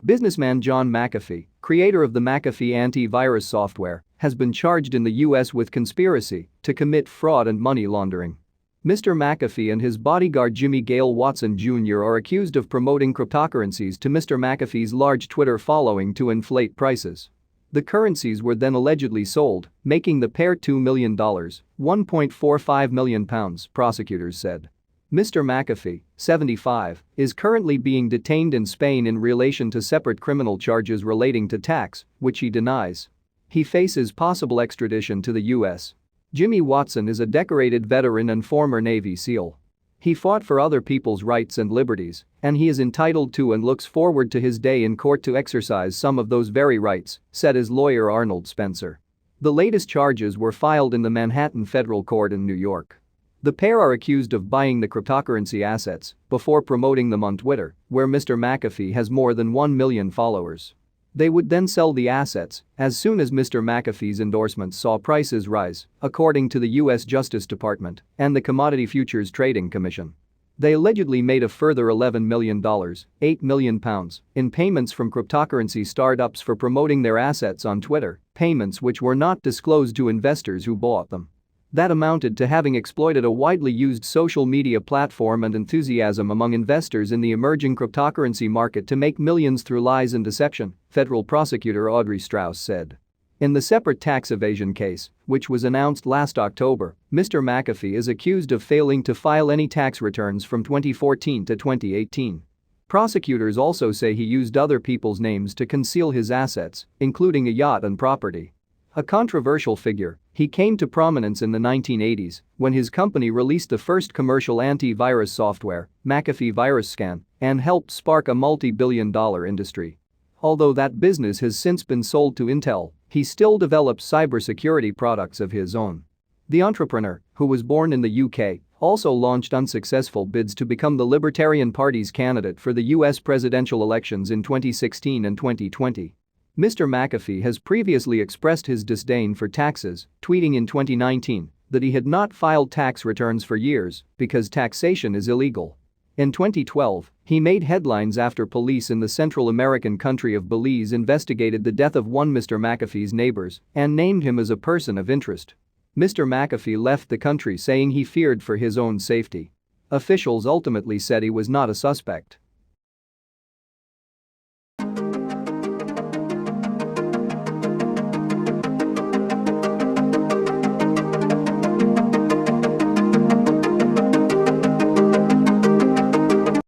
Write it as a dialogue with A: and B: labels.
A: Businessman John McAfee, creator of the McAfee antivirus software, has been charged in the U.S. with conspiracy to commit fraud and money laundering. Mr. McAfee and his bodyguard Jimmy Gale Watson Jr. are accused of promoting cryptocurrencies to Mr. McAfee's large Twitter following to inflate prices. The currencies were then allegedly sold, making the pair $2 million, £1.45 million, prosecutors said. Mr. McAfee, 75, is currently being detained in Spain in relation to separate criminal charges relating to tax, which he denies. He faces possible extradition to the U.S. Jimmy Watson is a decorated veteran and former Navy SEAL. He fought for other people's rights and liberties, and he is entitled to and looks forward to his day in court to exercise some of those very rights, said his lawyer Arnold Spencer. The latest charges were filed in the Manhattan Federal Court in New York. The pair are accused of buying the cryptocurrency assets before promoting them on Twitter, where Mr. McAfee has more than 1 million followers. They would then sell the assets as soon as Mr. McAfee's endorsements saw prices rise, according to the U.S. Justice Department and the Commodity Futures Trading Commission. They allegedly made a further $11 million, £8 million, in payments from cryptocurrency startups for promoting their assets on Twitter, payments which were not disclosed to investors who bought them. That amounted to having exploited a widely used social media platform and enthusiasm among investors in the emerging cryptocurrency market to make millions through lies and deception, federal prosecutor Audrey Strauss said. In the separate tax evasion case, which was announced last October, Mr. McAfee is accused of failing to file any tax returns from 2014 to 2018. Prosecutors also say he used other people's names to conceal his assets, including a yacht and property. A controversial figure, he came to prominence in the 1980s when his company released the first commercial antivirus software, McAfee VirusScan, and helped spark a multi-billion-dollar industry. Although that business has since been sold to Intel, he still develops cybersecurity products of his own. The entrepreneur, who was born in the UK, also launched unsuccessful bids to become the Libertarian Party's candidate for the US presidential elections in 2016 and 2020. Mr. McAfee has previously expressed his disdain for taxes, tweeting in 2019 that he had not filed tax returns for years because taxation is illegal. In 2012, he made headlines after police in the Central American country of Belize investigated the death of one Mr. McAfee's neighbors and named him as a person of interest. Mr. McAfee left the country saying he feared for his own safety. Officials ultimately said he was not a suspect.